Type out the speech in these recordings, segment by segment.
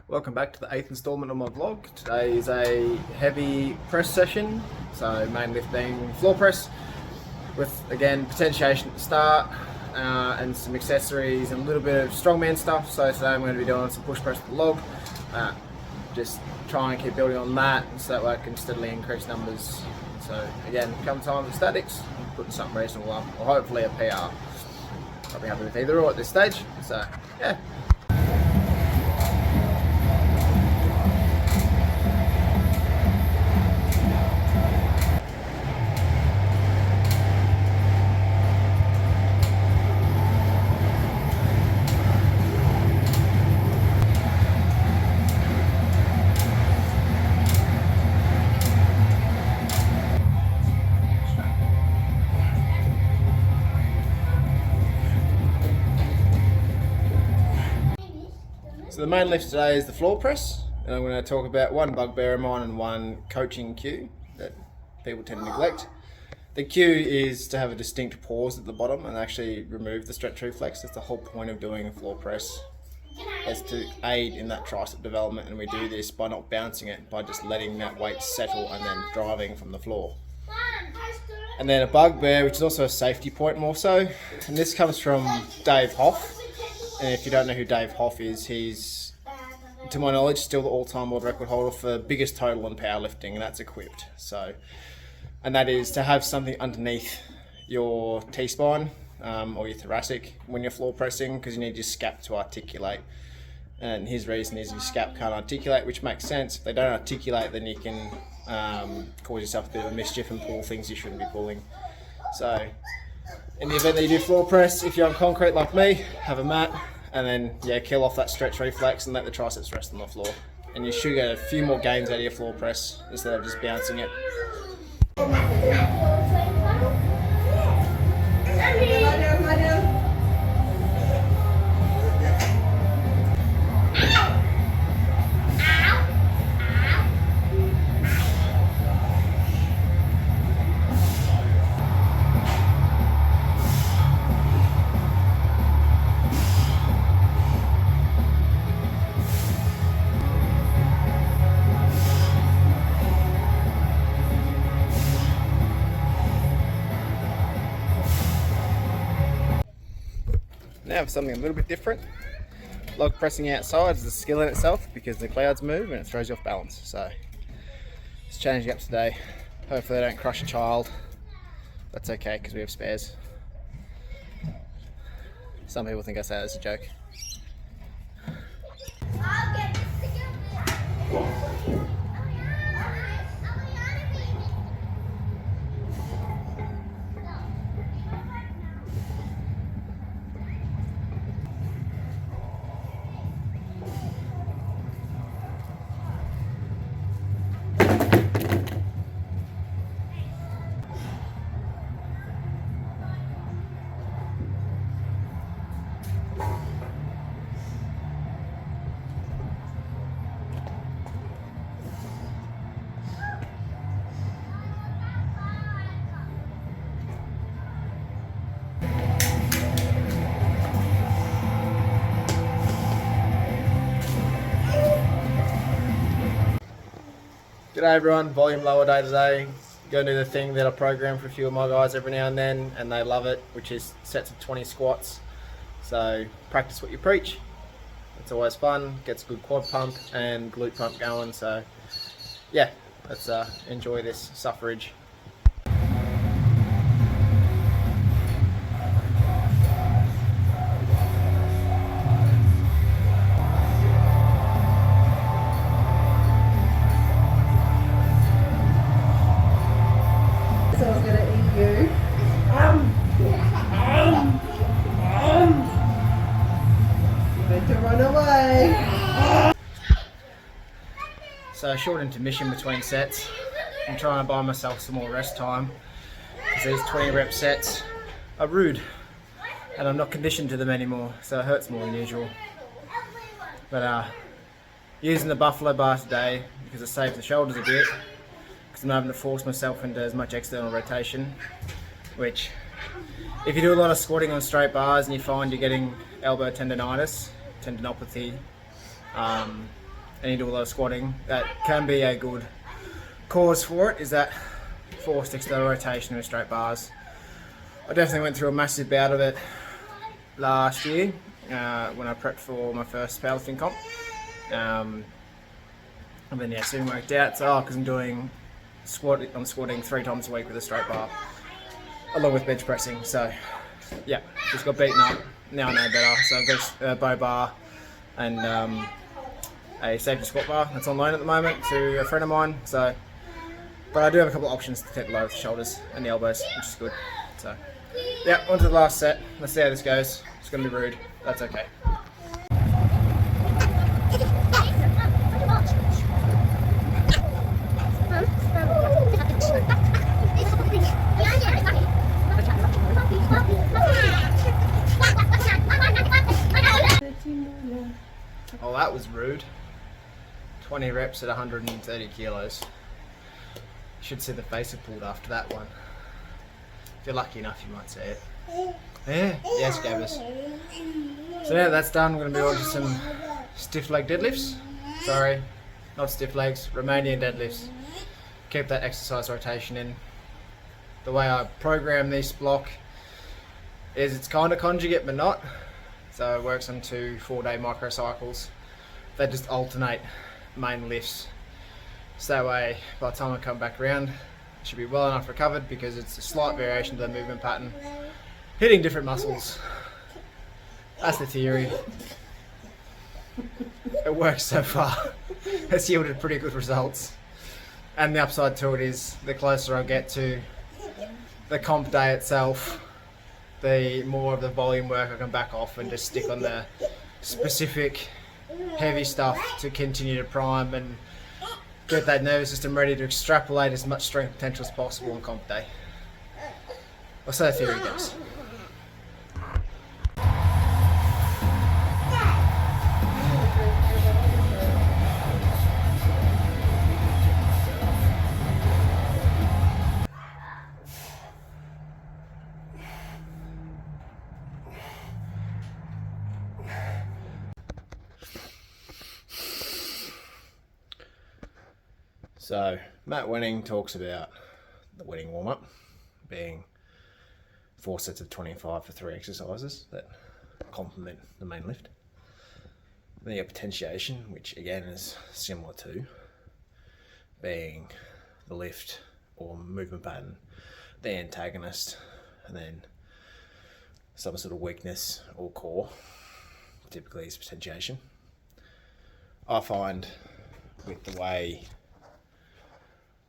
Welcome back to the 8th installment of my vlog. Today is a heavy press session, so main lift being floor press with, again, potentiation at the start and some accessories and a little bit of strongman stuff. So today I'm going to be doing some push press with the log, just try and keep building on that so that way I can steadily increase numbers. So again, come time with statics, I'm putting something reasonable up, or hopefully a PR. I'll be happy with either or at this stage, so yeah. So the main lift today is the floor press, and I'm going to talk about one bugbear of mine and one coaching cue that people tend to neglect. The cue is to have a distinct pause at the bottom and actually remove the stretch reflex. That's the whole point of doing a floor press, is to aid in that tricep development, and we do this by not bouncing it, by just letting that weight settle and then driving from the floor. And then a bugbear, which is also a safety point more so, and this comes from Dave Hoff. And if you don't know who Dave Hoff is, he's, to my knowledge, still the all-time world record holder for biggest total in powerlifting, and that's equipped. So, and that is to have something underneath your T-spine or your thoracic when you're floor pressing, because you need your scap to articulate. And his reason is your scap can't articulate, which makes sense. If they don't articulate, then you can cause yourself a bit of a mischief and pull things you shouldn't be pulling. So, in the event that you do floor press, if you're on concrete like me, have a mat, and then kill off that stretch reflex and let the triceps rest on the floor. And you should get a few more gains out of your floor press instead of just bouncing it. Now for something a little bit different. Log pressing outside is a skill in itself because the clouds move and it throws you off balance. So it's changing up today. Hopefully I don't crush a child. That's okay because we have spares. Some people think I say that as a joke. G'day everyone, volume lower day today. Going to do the thing that I program for a few of my guys every now and then, and they love it, which is sets of 20 squats. So practice what you preach. It's always fun, gets a good quad pump and glute pump going. So yeah, let's enjoy this suffrage. So short intermission between sets. I'm trying to buy myself some more rest time because these 20 rep sets are rude and I'm not conditioned to them anymore, so it hurts more than usual. But using the buffalo bar today because it saves the shoulders a bit, because I'm having to force myself into as much external rotation, which if you do a lot of squatting on straight bars and you find you're getting elbow tendinopathy, and you do a lot of squatting, that can be a good cause for it, is that 4 sticks to rotation with straight bars. I definitely went through a massive bout of it last year when I prepped for my first powerlifting comp. And then yeah, soon worked out, so because I'm squatting 3 times a week with a straight bar, along with bench pressing, so yeah, just got beaten up. Now I know better, so I've got a bow bar and a safety squat bar that's on loan at the moment to a friend of mine, so, but I do have a couple of options to take the load with the shoulders and the elbows, which is good. So yeah, on to the last set. Let's see how this goes. It's going to be rude, that's okay. Oh, that was rude. 20 reps at 130 kilos. Should see the face I pulled after that one. If you're lucky enough, you might see it. Yeah, yes, Gabbers. So now that's done, we're going to be on to some stiff leg deadlifts. Sorry, not stiff legs, Romanian deadlifts. Keep that exercise rotation in. The way I program this block is it's kind of conjugate but not. So it works on 2 4-day microcycles. They just alternate main lifts. So that way, by the time I come back around, it should be well enough recovered because it's a slight variation to the movement pattern, hitting different muscles. That's the theory. It works so far. It's yielded pretty good results. And the upside to it is, the closer I get to the comp day itself, the more of the volume work I can back off and just stick on the specific heavy stuff to continue to prime and get that nervous system ready to extrapolate as much strength potential as possible on comp day. Or so the theory goes. So Matt Wenning talks about the Wenning warm-up being 4 sets of 25 for 3 exercises that complement the main lift. Then you have potentiation, which again is similar to being the lift or movement pattern, the antagonist, and then some sort of weakness or core, typically is potentiation. I find with the way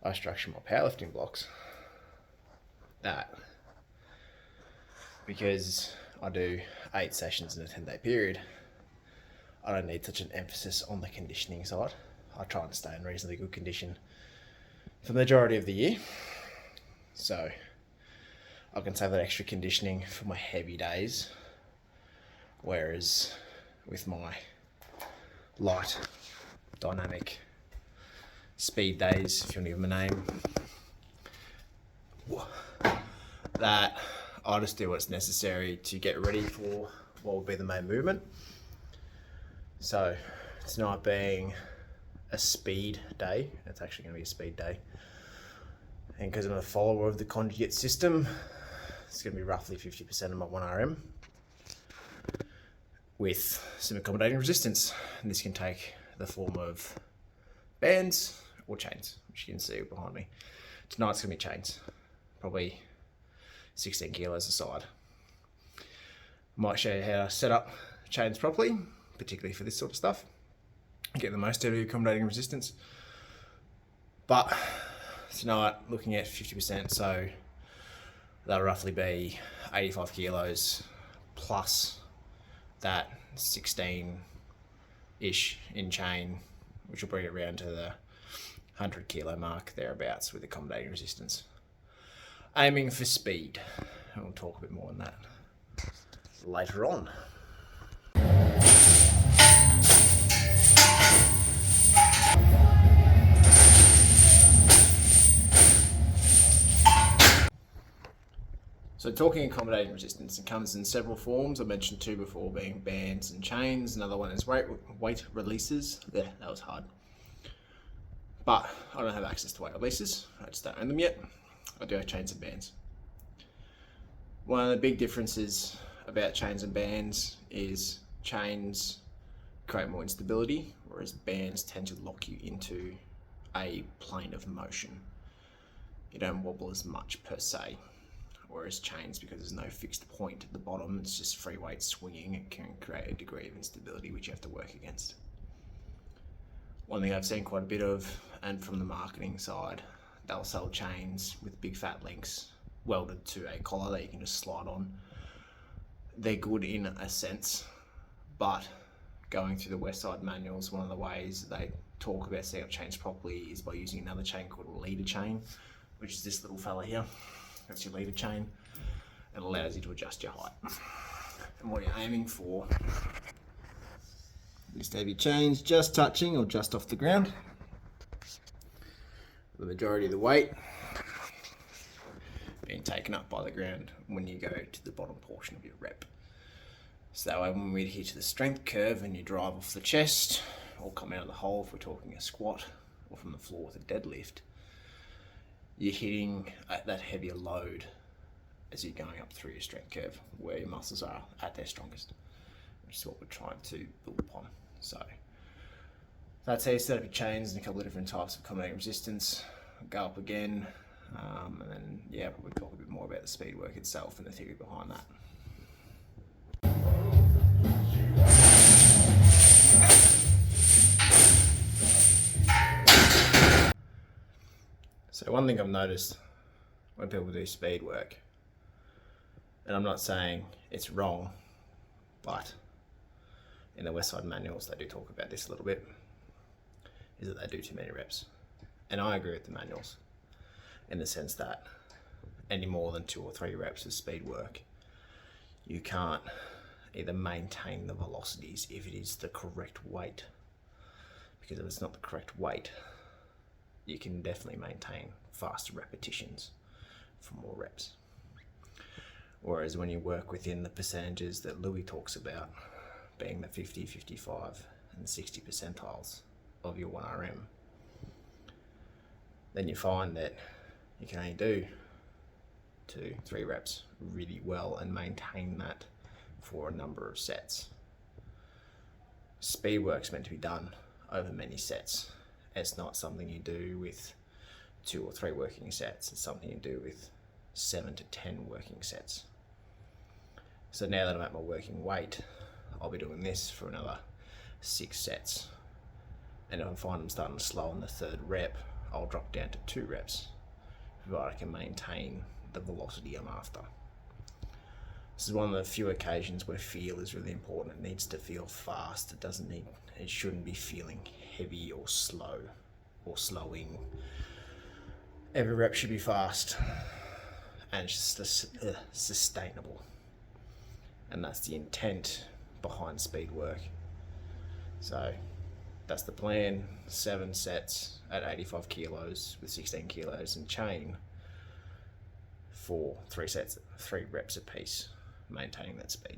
I structure my powerlifting blocks that because I do 8 sessions in a 10-day period, I don't need such an emphasis on the conditioning side. I try and stay in reasonably good condition for the majority of the year, so I can save that extra conditioning for my heavy days, whereas with my light, dynamic, speed days, if you want to give them a name, that I'll just do what's necessary to get ready for what will be the main movement. So tonight being a speed day, it's actually going to be a speed day, and because I'm a follower of the conjugate system, it's going to be roughly 50% of my 1RM with some accommodating resistance, and this can take the form of bands or chains, which you can see behind me. Tonight's going to be chains, probably 16 kilos a side. Might show you how to set up chains properly, particularly for this sort of stuff, get the most out of your accommodating resistance. But tonight, looking at 50%, so that'll roughly be 85 kilos plus that 16-ish in chain, which will bring it around to the 100 kilo mark thereabouts with accommodating resistance. Aiming for speed, and we'll talk a bit more on that later on. So talking accommodating resistance, it comes in several forms. I mentioned two before, being bands and chains. Another one is weight releases. There, that was hard. But I don't have access to weight releases. I just don't own them yet. I do have chains and bands. One of the big differences about chains and bands is chains create more instability, whereas bands tend to lock you into a plane of motion. You don't wobble as much per se. Whereas chains, because there's no fixed point at the bottom, it's just free weight swinging, it can create a degree of instability which you have to work against. One thing I've seen quite a bit of, and from the marketing side, they'll sell chains with big fat links welded to a collar that you can just slide on. They're good in a sense, but going through the Westside manuals, one of the ways they talk about setting up chains properly is by using another chain called a leader chain, which is this little fella here. That's your leader chain. It allows you to adjust your height. And what you're aiming for is to have your chains just touching or just off the ground. The majority of the weight being taken up by the ground when you go to the bottom portion of your rep. So that way when we hit the strength curve and you drive off the chest, or come out of the hole if we're talking a squat, or from the floor with a deadlift, you're hitting that heavier load as you're going up through your strength curve where your muscles are at their strongest, which is what we're trying to build upon. So that's how you set up your chains and a couple of different types of accommodating resistance. Go up again, and then probably talk a bit more about the speed work itself and the theory behind that. So one thing I've noticed when people do speed work, and I'm not saying it's wrong, but in the Westside manuals they do talk about this a little bit, is that they do too many reps. And I agree with the manuals in the sense that any more than 2 or 3 reps of speed work, you can't either maintain the velocities if it is the correct weight, because if it's not the correct weight, you can definitely maintain faster repetitions for more reps. Whereas when you work within the percentages that Louis talks about, being the 50, 55 and 60 percentiles of your 1RM, then you find that you can only do 2-3 reps really well and maintain that for a number of sets. Speed work's meant to be done over many sets. It's not something you do with 2 or 3 working sets. It's something you do with 7 to 10 working sets. So now that I'm at my working weight, I'll be doing this for another 6 sets. And if I find I'm starting to slow on the 3rd rep, I'll drop down to 2 reps, provided I can maintain the velocity I'm after. This is one of the few occasions where feel is really important. It needs to feel fast. It shouldn't be feeling heavy or slow or slowing. Every rep should be fast and it's just sustainable. And that's the intent behind speed work. So that's the plan. 7 sets at 85 kilos with 16 kilos and chain for 3 sets, 3 reps a piece, maintaining that speed.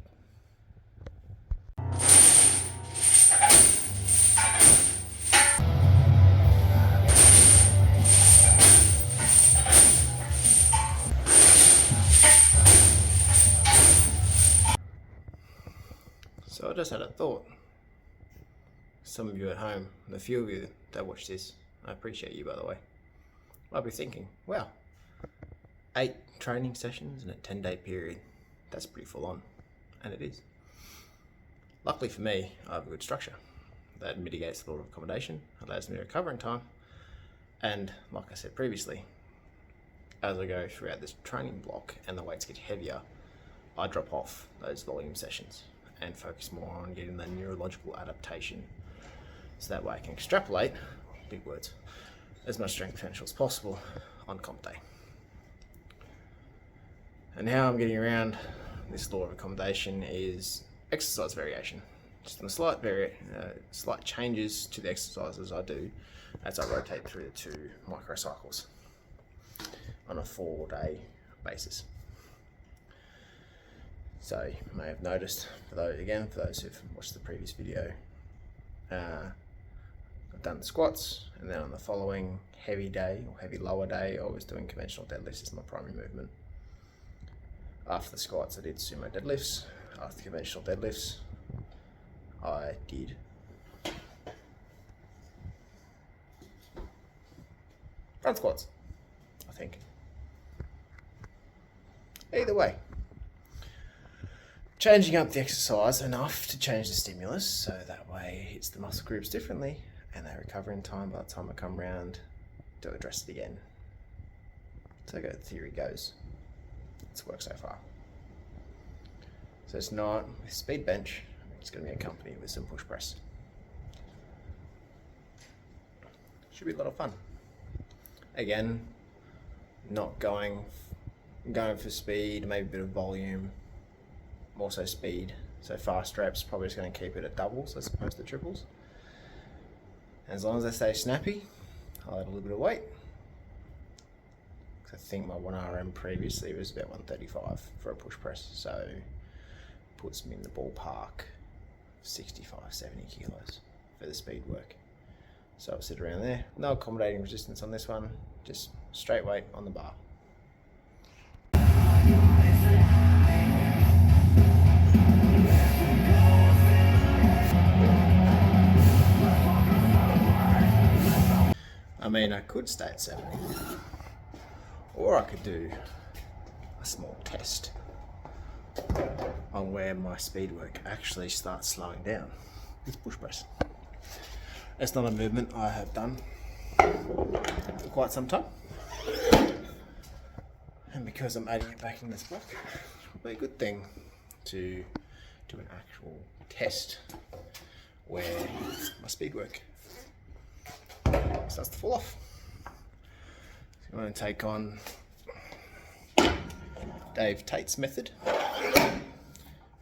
So I just had a thought. Some of you at home, the few of you that watch this, I appreciate you by the way, might be thinking, wow, 8 training sessions in a 10-day period, that's pretty full on, and it is. Luckily for me, I have a good structure that mitigates the law of accommodation, allows me recovering time, and like I said previously, as I go throughout this training block and the weights get heavier, I drop off those volume sessions and focus more on getting the neurological adaptation, so that way I can extrapolate, big words, as much strength potential as possible on comp day. And how I'm getting around this law of accommodation is exercise variation. Just the slight changes to the exercises I do as I rotate through the 2 microcycles on a 4-day basis. So you may have noticed, for those who've watched the previous video, I've done the squats, and then on the following heavy day or heavy lower day, I was doing conventional deadlifts as my primary movement. After the squats, I did sumo deadlifts. After the conventional deadlifts, I did front squats, I think. Either way, changing up the exercise enough to change the stimulus so that way it hits the muscle groups differently and they recover in time by the time I come round to address it again. So the theory goes. It's worked so far. So it's not with speed bench, it's going to be accompanied with some push press. Should be a lot of fun. Again, not going for speed, maybe a bit of volume, more so speed. So fast reps, probably just going to keep it at doubles as opposed to triples. As long as I stay snappy, I'll add a little bit of weight. I think my 1RM previously was about 135 for a push press, so puts me in the ballpark 65, 70 kilos for the speed work. So I'll sit around there. No accommodating resistance on this one, just straight weight on the bar. I mean, I could stay at 70, or I could do a small test on where my speed work actually starts slowing down with push press. It's not a movement I have done for quite some time, and because I'm adding it back in this block, it'll be a good thing to do an actual test where my speed work starts to fall off. So I'm going to take on Dave Tate's method,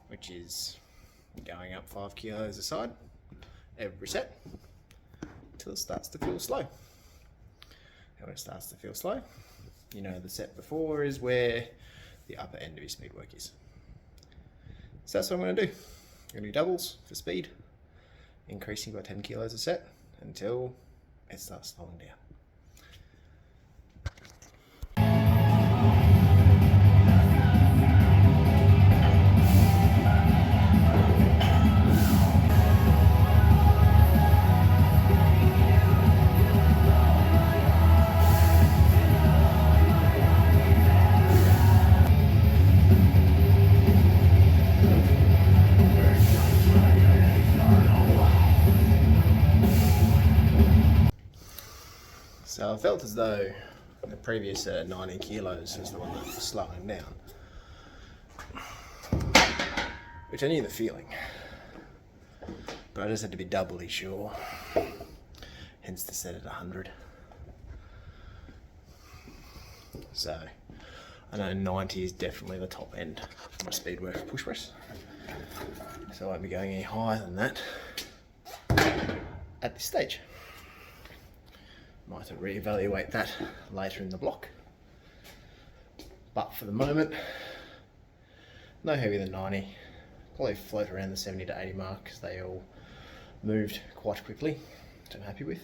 which is going up 5 kilos a side every set until it starts to feel slow. And when it starts to feel slow, you know the set before is where the upper end of your speed work is. So that's what I'm going to do. I'm going to do doubles for speed, increasing by 10 kilos a set until it starts slowing down. So I felt as though the previous 90 kilos was the one that was slowing down, which I knew the feeling, but I just had to be doubly sure, hence to set it 100. So I know 90 is definitely the top end for my speed work for push press, so I won't be going any higher than that at this stage. Might have to reevaluate that later in the block, but for the moment, no heavier than 90. Probably float around the 70 to 80 mark because they all moved quite quickly, which I'm happy with.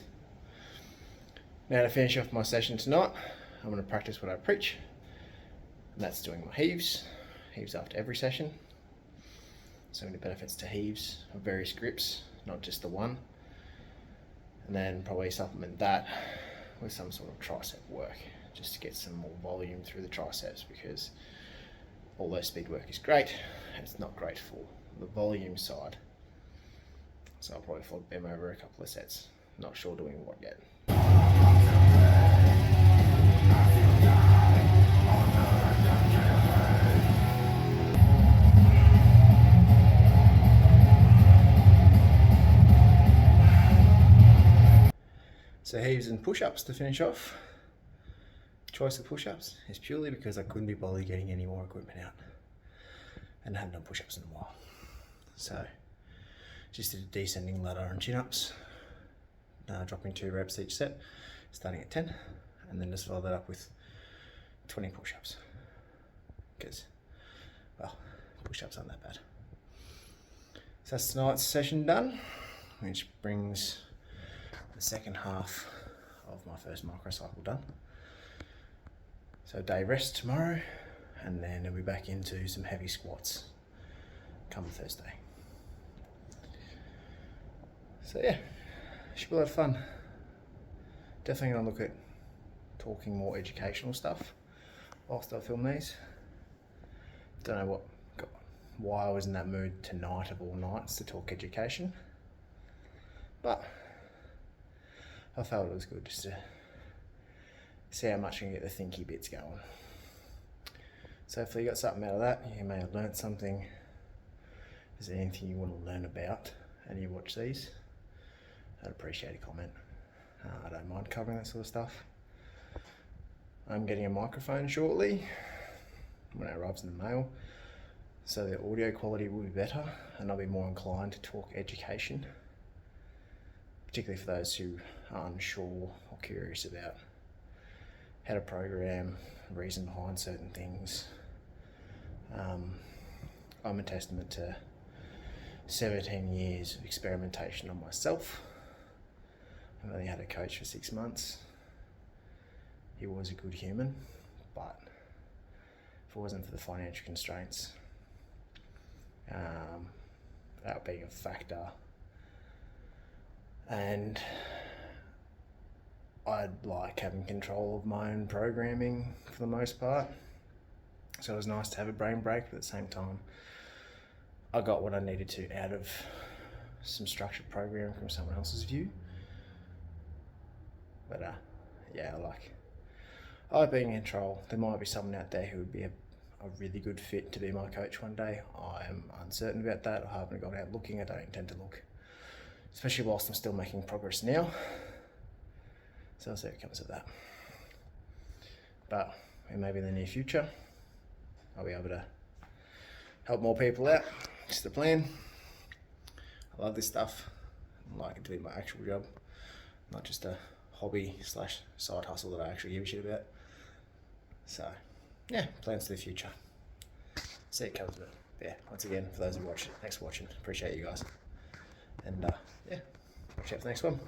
Now to finish off my session tonight, I'm going to practice what I preach, and that's doing my heaves after every session. So many benefits to heaves of various grips, not just the one. And then probably supplement that with some sort of tricep work, just to get some more volume through the triceps, because although speed work is great, it's not great for the volume side. So I'll probably flog them over a couple of sets. Not sure doing what yet. So heaves and push-ups to finish off. Choice of push-ups is purely because I couldn't be bothered getting any more equipment out, and I haven't done push-ups in a while. So just did a descending ladder and chin-ups, dropping 2 reps each set, starting at 10, and then just follow that up with 20 push-ups. Because, well, push-ups aren't that bad. So that's tonight's session done, which brings the second half of my first microcycle done. So day rest tomorrow, and then I'll be back into some heavy squats come Thursday. So yeah, should be a lot of fun. Definitely gonna look at talking more educational stuff whilst I film these. Don't know why I was in that mood tonight of all nights to talk education, but I felt it was good just to see how much I can get the thinky bits going. So hopefully you got something out of that. You may have learnt something. Is there anything you want to learn about and you watch these? I'd appreciate a comment. I don't mind covering that sort of stuff. I'm getting a microphone shortly when it arrives in the mail, so the audio quality will be better and I'll be more inclined to talk education, particularly for those who are unsure or curious about how to program, the reason behind certain things. I'm a testament to 17 years of experimentation on myself. I've only had a coach for 6 months. He was a good human, but if it wasn't for the financial constraints, that being a factor, and I'd like having control of my own programming for the most part. So it was nice to have a brain break, but at the same time, I got what I needed to out of some structured programming from someone else's view. But yeah, I like being in control. There might be someone out there who would be a really good fit to be my coach one day. I am uncertain about that. I haven't gone out looking. I don't intend to look, especially whilst I'm still making progress now. So I'll see what comes of that. But maybe in the near future, I'll be able to help more people out. It's the plan. I love this stuff. I like it to be my actual job, not just a hobby / side hustle that I actually give a shit about. So yeah, plans for the future. See it comes of it. Yeah, once again, for those who watch, thanks for watching. Appreciate you guys. And yeah, watch out for the next one.